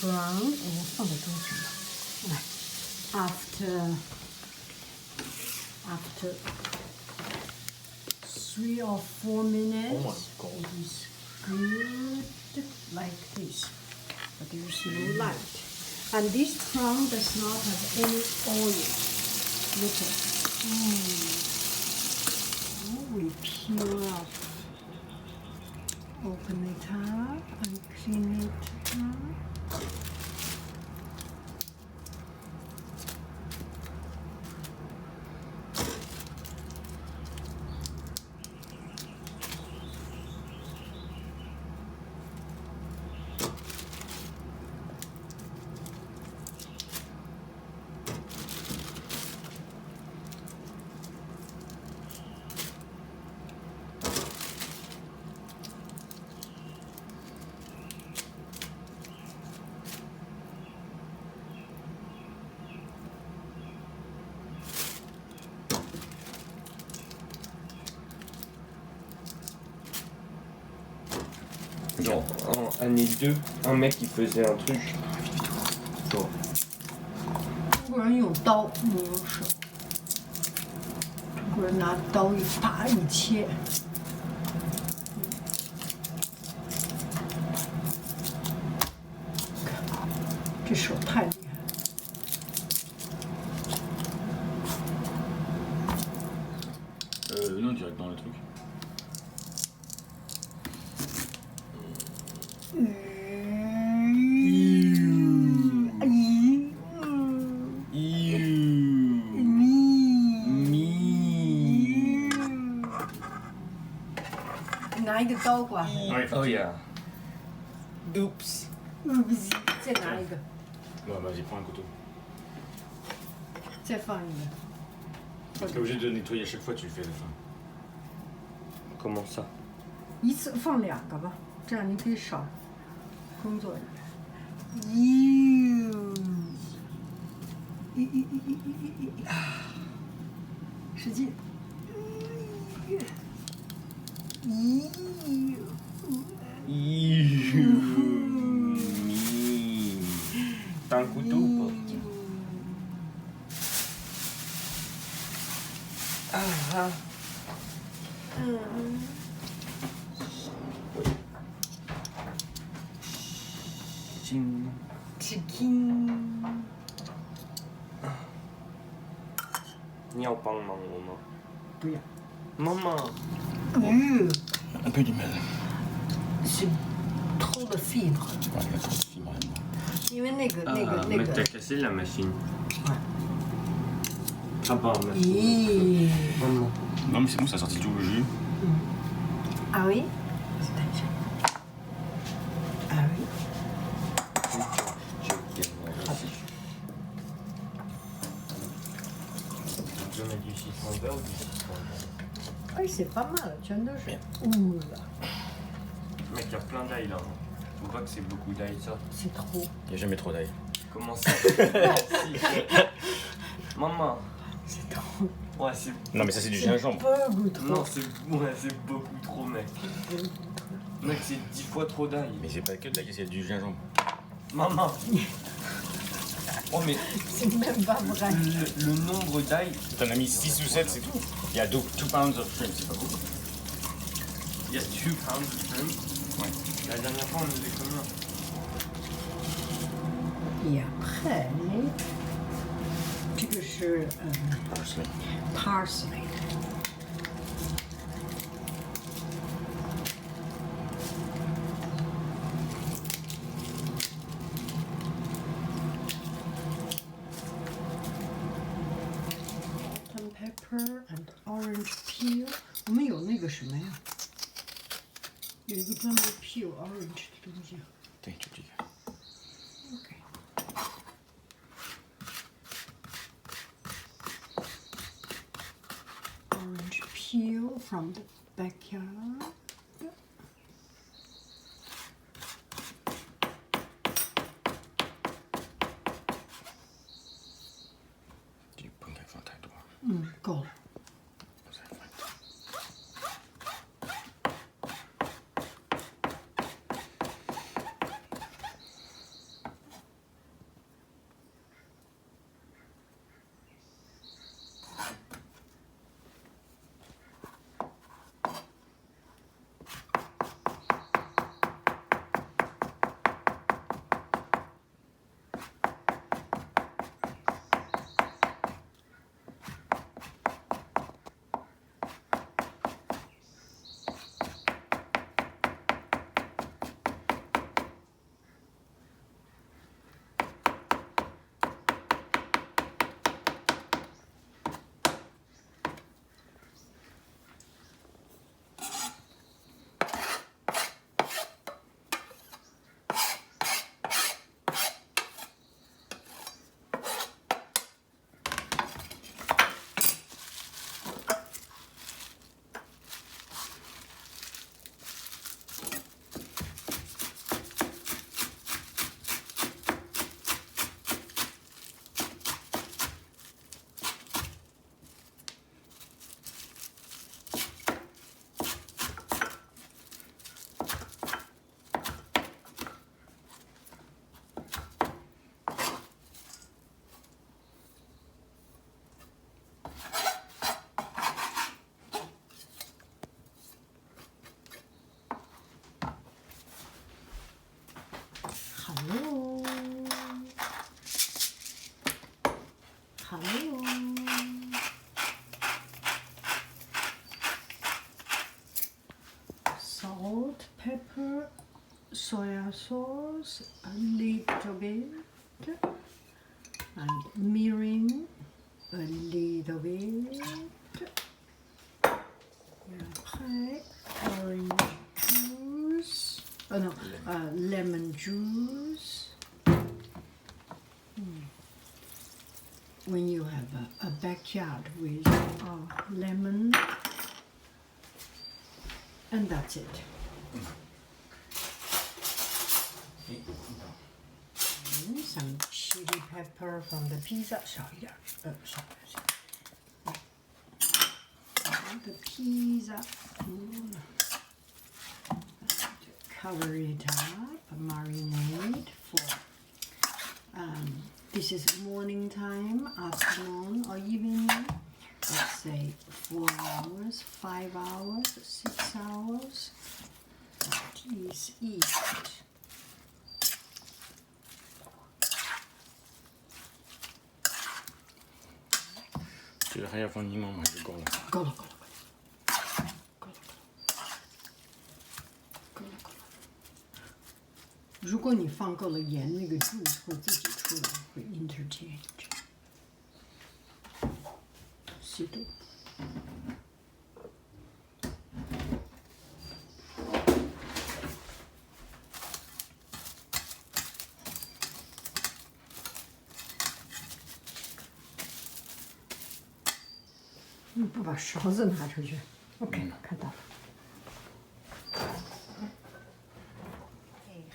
prawn，我放的多少？来 after 3 or 4 minutes, Oh my God. it is good like this. But there is no light. And this prawn does not have any oil. Look at it. We peel off. Open it up and clean it up. Genre, en année 2, un mec qui faisait un truc. Genre, 中国人用刀没有手，中国人拿刀一拔一切。这手太厉害了。Non, direct dans le truc. Mi. 拿一个刀过来。 Ouais, oh yeah. Oups. 再拿一个， Bon, vas-y, prends un couteau. 再放一个。 T'es obligé de nettoyer à chaque fois, tu le fais à la fin. Comment ça? 一次放2个吧，这样你可以少工作。使劲。T'as un couteau ou pas? Ah. Chicken。你要帮忙我吗？不要。妈妈。 Un peu du mal. C'est trop de fibres. Ouais, il y a trop de fibres là-dedans. 因为那个 Mais t'as cassé la machine. Ouais. Ah bah merci. Maman. Non, mais c'est bon, ça a sorti tout le jus. Ah oui? Ah oui? Je vais mettre du citron vert ou du citron jaune? Oui, c'est pas mal, tu en as fait. Ouh là, Mec, il y a plein d'ail là. Faut pas que c'est beaucoup d'ail ça. c'est trop. Il n'y a jamais trop d'ail. Comment ça? Si. Maman. C'est trop. Ouais, c'est. Non, mais ça, c'est du gingembre. Beaucoup trop. Non, c'est beaucoup trop, mec. Mec, c'est 10 fois trop d'ail. Mais c'est pas que de l'ail, c'est du gingembre. Maman. Oh, mais C'est même pas vrai. le nombre d'ail. T'en as mis 6 ou 7, c'est tout. Il y a 2 pounds of shrimp, c'est pas beaucoup. Il y a 2 pounds de shrimp. Ouais. La dernière fois, on faisait combien? Et après, 这个是Parsley. parsley. Salt and pepper and orange peel. 我们有那个什么呀？有一个专门 peel orange 的东西。对，就这个。 Okay. Orange peel from the backyard. Tu不应该放太多。够了。不再放太多。sauce a little bit, and mirin a little bit. Okay, orange juice. Oh no, lemon juice. When you have a backyard with lemon, and that's it. And some chili pepper from the pizza. 少一点，少一点。The pizza. Cover it up, marinate for. This is morning time, afternoon, or evening. Let's say 4 hours, 5 hours, 6 hours. Please eat. 觉得还要放柠檬吗？就够了。够了。如果你放够了盐，那个 juice 会自己出来，会 interchange。适度。你不把勺子拿出去 ？OK， 看到了。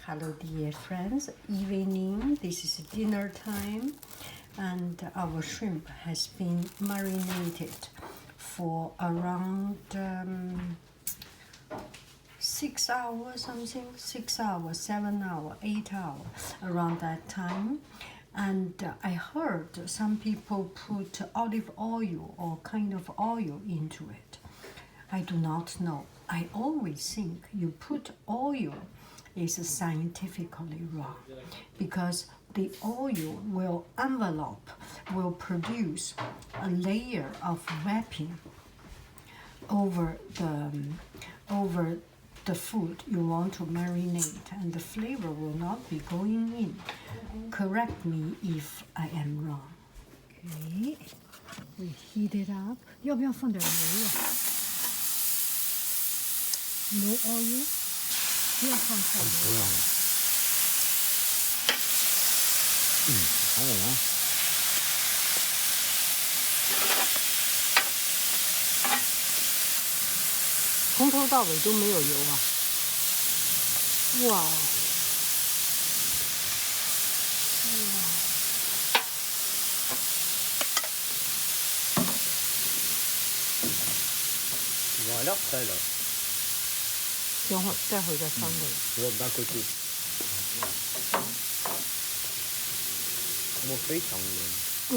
Hello dear friends, evening, this is dinner time and our shrimp has been marinated for around 6 hours something, 6 hours, 7 hours, 8 hours, around that time. And I heard some people put olive oil or kind of oil into it. I do not know. I always think you put oil is scientifically wrong because the oil will produce a layer of wrapping over the food you want to marinate and the flavor will not be going in. Correct me if I am wrong. Okay, we heat it up. 要不要放点油啊？ No oil. 不要放太多。不要了。还有呢。从头到尾都没有油啊！哇！Voilà, prêt là. 待会儿再翻过来。L'autre d'un côté. 我非常冷。你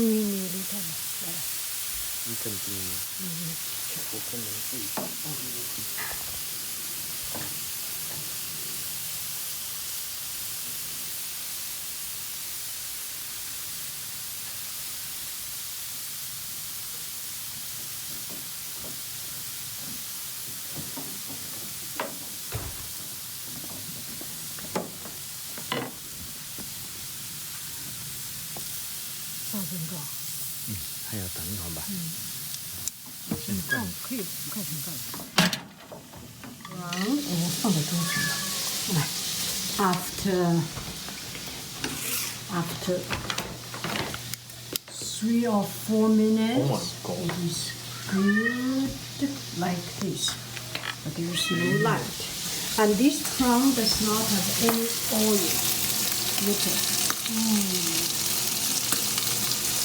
离开吧，来。你肯定吗？我可能会。放很高。还要等一会儿吧。你看，可以快成盖了。我放在桌上了。来 after 3 or 4 minutes, Oh my God. it is good like this, but there is no light. And this prawn does not have any oil. Look at